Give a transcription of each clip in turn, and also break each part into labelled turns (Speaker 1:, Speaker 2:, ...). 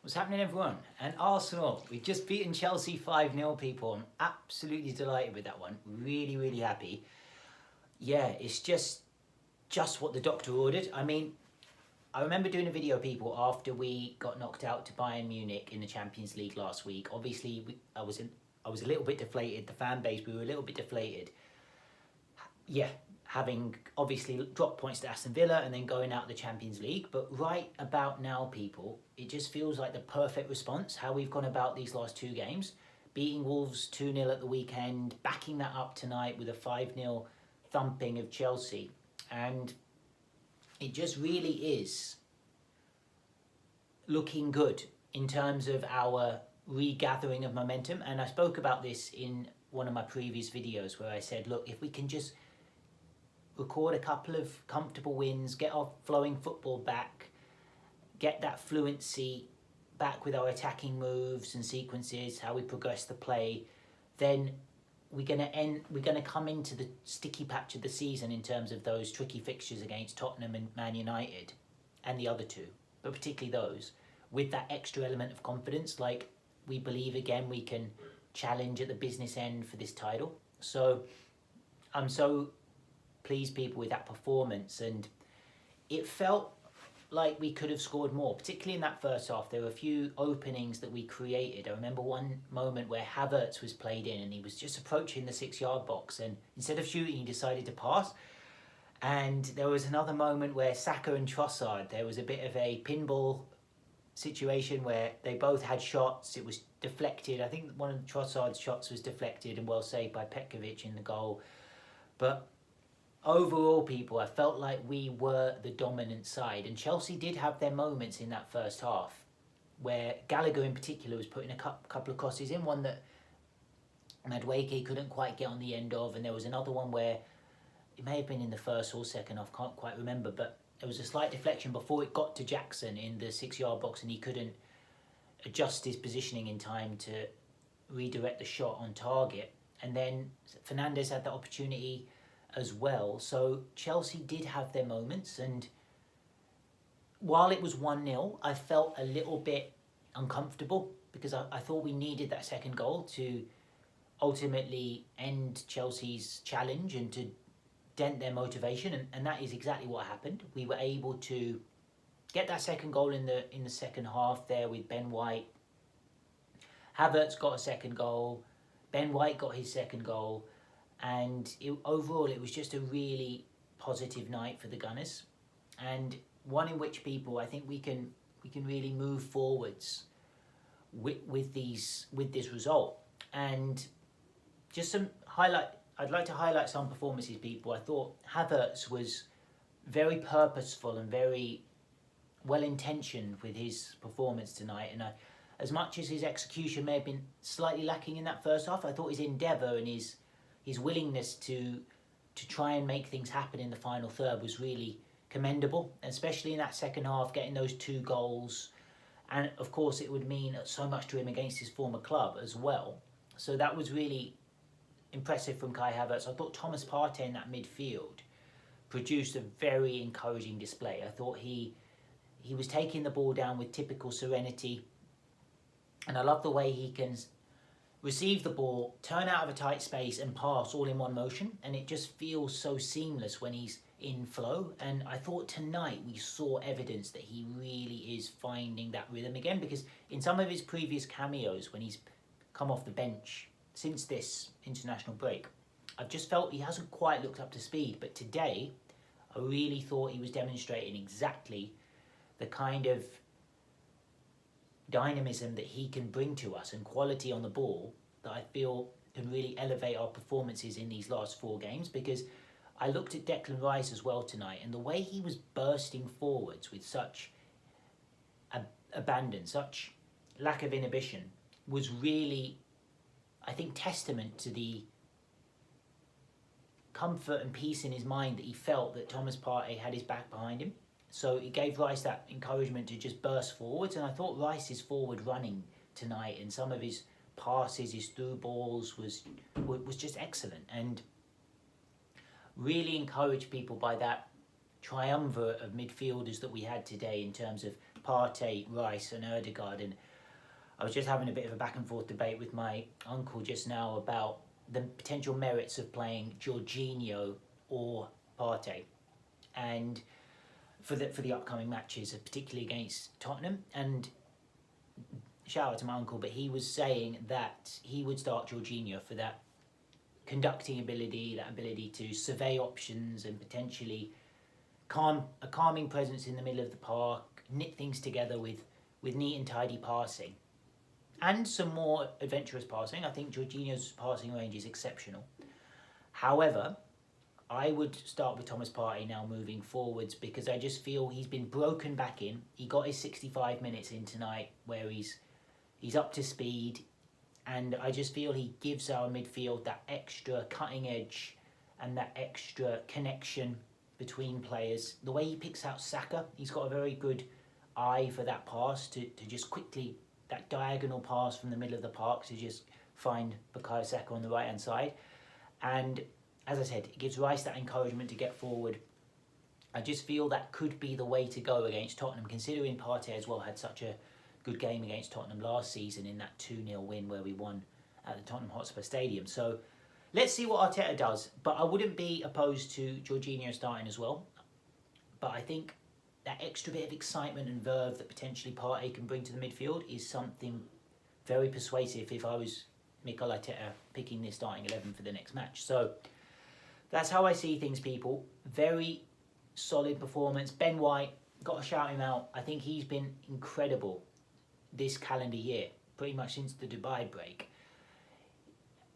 Speaker 1: What's happening, everyone? And Arsenal, we've just beaten Chelsea 5-0, people. I'm absolutely delighted with that one. Really, really happy. Yeah, it's just what the doctor ordered. I mean, I remember doing a video, people, after we got knocked out to Bayern Munich in the Champions League last week. Obviously, I was a little bit deflated. The fan base, we were a little bit deflated. Yeah, having obviously dropped points to Aston Villa and then going out of the Champions League. But right about now, people, it just feels like the perfect response, how we've gone about these last two games. Beating Wolves 2-0 at the weekend, backing that up tonight with a 5-0 thumping of Chelsea. And it just really is looking good in terms of our regathering of momentum. And I spoke about this in one of my previous videos where I said, look, if we can just record a couple of comfortable wins, get our flowing football back, get that fluency back with our attacking moves and sequences, how we progress the play, then we're gonna come into the sticky patch of the season in terms of those tricky fixtures against Tottenham and Man United and the other two, but particularly those, with that extra element of confidence, like we believe again we can challenge at the business end for this title. So I'm so pleased, people, with that performance, and it felt like we could have scored more, particularly in that first half. There were a few openings that we created. I remember one moment where Havertz was played in and he was just approaching the 6-yard box, and instead of shooting he decided to pass. And there was another moment where Saka and Trossard, there was a bit of a pinball situation where they both had shots. It was deflected. I think one of Trossard's shots was deflected and well saved by Petkovic in the goal. But overall, people, I felt like we were the dominant side, and Chelsea did have their moments in that first half where Gallagher in particular was putting a couple of crosses in, one that Madueke couldn't quite get on the end of, and there was another one where it may have been in the first or second half, can't quite remember, but there was a slight deflection before it got to Jackson in the 6-yard box and he couldn't adjust his positioning in time to redirect the shot on target. And then Fernandes had the opportunity as well. So Chelsea did have their moments, and while it was 1-0, I felt a little bit uncomfortable because I thought we needed that second goal to ultimately end Chelsea's challenge and to dent their motivation, and that is exactly what happened. We were able to get that second goal in the second half there with Ben White. Havertz got a second goal, Ben White got his second goal, and overall it was just a really positive night for the Gunners, and one in which, people, I think we can really move forwards with this result. And just some highlight, I'd like to highlight some performances, people. I thought Havertz was very purposeful and very well intentioned with his performance tonight, and as much as his execution may have been slightly lacking in that first half, I thought his endeavour and his willingness to try and make things happen in the final third was really commendable, especially in that second half, getting those 2 goals. And of course it would mean so much to him against his former club as well. So that was really impressive from Kai Havertz. I thought Thomas Partey in that midfield produced a very encouraging display. I thought he was taking the ball down with typical serenity, and I love the way he can receive the ball, turn out of a tight space and pass all in one motion, and it just feels so seamless when he's in flow. And I thought tonight we saw evidence that he really is finding that rhythm again, because in some of his previous cameos when he's come off the bench since this international break, I've just felt he hasn't quite looked up to speed. But today I really thought he was demonstrating exactly the kind of dynamism that he can bring to us and quality on the ball that I feel can really elevate our performances in these last 4 games. Because I looked at Declan Rice as well tonight, and the way he was bursting forwards with such abandon, such lack of inhibition, was really, I think, testament to the comfort and peace in his mind that he felt that Thomas Partey had his back behind him. So it gave Rice that encouragement to just burst forwards, and I thought Rice's forward running tonight and some of his passes, his through balls was just excellent, and really encouraged people by that triumvirate of midfielders that we had today in terms of Partey, Rice and Ødegaard, and I was just having a bit of a back and forth debate with my uncle just now about the potential merits of playing Jorginho or Partey, and for the upcoming matches, particularly against Tottenham. And shout out to my uncle, but he was saying that he would start Jorginho for that conducting ability, that ability to survey options and potentially a calming presence in the middle of the park, knit things together with neat and tidy passing. And some more adventurous passing. I think Jorginho's passing range is exceptional. However, I would start with Thomas Partey now moving forwards, because I just feel he's been broken back in. He got his 65 minutes in tonight where he's up to speed, and I just feel he gives our midfield that extra cutting edge and that extra connection between players. The way he picks out Saka, he's got a very good eye for that pass to just quickly, that diagonal pass from the middle of the park to just find Bukayo Saka on the right hand side. And as I said, it gives Rice that encouragement to get forward. I just feel that could be the way to go against Tottenham, considering Partey as well had such a good game against Tottenham last season in that 2-0 win where we won at the Tottenham Hotspur Stadium. So let's see what Arteta does. But I wouldn't be opposed to Jorginho starting as well. But I think that extra bit of excitement and verve that potentially Partey can bring to the midfield is something very persuasive if I was Mikel Arteta picking this starting 11 for the next match. So that's how I see things, people. Very solid performance. Ben White, got to shout him out. I think he's been incredible this calendar year, pretty much since the Dubai break.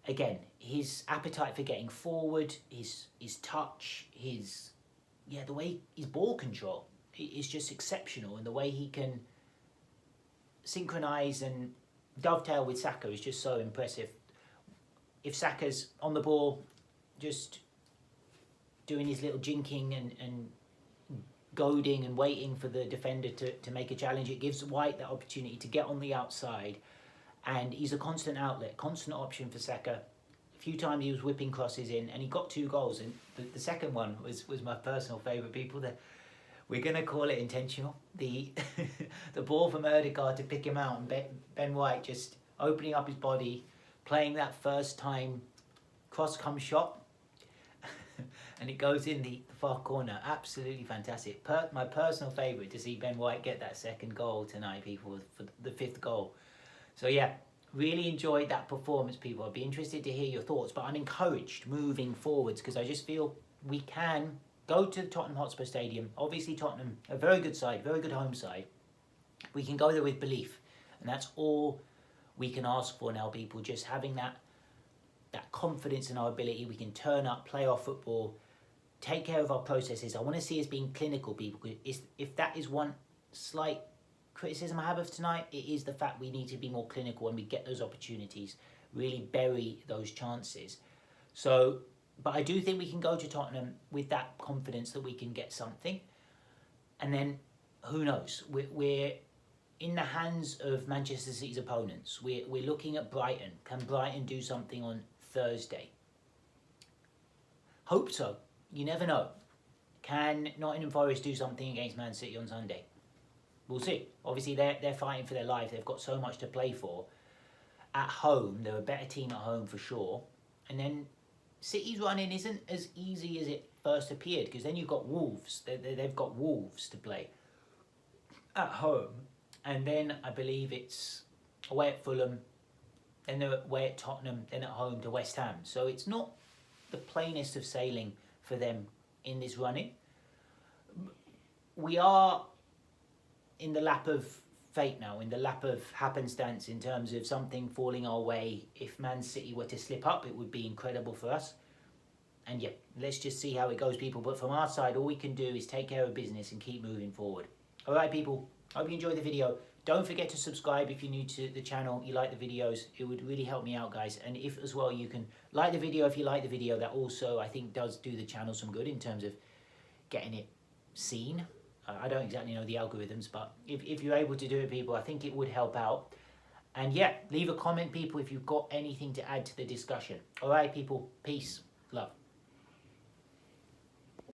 Speaker 1: Again, his appetite for getting forward, his touch, the way his ball control is just exceptional, and the way he can synchronise and dovetail with Saka is just so impressive. If Saka's on the ball, just doing his little jinking and goading and waiting for the defender to make a challenge, it gives White that opportunity to get on the outside, and he's a constant outlet, constant option for Saka. A few times he was whipping crosses in, and he got 2 goals, and the second one was my personal favourite, people. We're going to call it intentional. The ball from Ødegaard to pick him out, and Ben White just opening up his body, playing that first time cross-come shot, and it goes in the far corner. Absolutely fantastic. My personal favourite to see Ben White get that second goal tonight, people, for the 5th goal. So yeah, really enjoyed that performance, people. I'd be interested to hear your thoughts, but I'm encouraged moving forwards because I just feel we can go to the Tottenham Hotspur Stadium. Obviously Tottenham, a very good side, very good home side. We can go there with belief, and that's all we can ask for now, people. Just having that confidence in our ability. We can turn up, play our football, take care of our processes. I want to see us being clinical, people. If that is one slight criticism I have of tonight, it is the fact we need to be more clinical when we get those opportunities, really bury those chances. So, but I do think we can go to Tottenham with that confidence that we can get something. And then, who knows? We're in the hands of Manchester City's opponents. We're looking at Brighton. Can Brighton do something on Thursday? Hope so. You never know. Can Nottingham Forest do something against Man City on Sunday? We'll see. Obviously, they're fighting for their life. They've got so much to play for. At home, they're a better team at home for sure. And then City's running isn't as easy as it first appeared, because then you've got Wolves. They've got Wolves to play at home. And then I believe it's away at Fulham, then they're away at Tottenham, then at home to West Ham. So it's not the plainest of sailing for them in this running. We are in the lap of fate now, in the lap of happenstance, in terms of something falling our way. If Man City were to slip up, it would be incredible for us. And yeah, let's just see how it goes, people. But from our side, all we can do is take care of business and keep moving forward. All right, people. Hope you enjoyed the video. Don't forget to subscribe if you're new to the channel, you like the videos. It would really help me out, guys. And if as well you can like the video if you like the video, that also I think does do the channel some good in terms of getting it seen. I don't exactly know the algorithms, but if you're able to do it, people, I think it would help out. And yeah, leave a comment, people, if you've got anything to add to the discussion. All right, people. Peace. Love.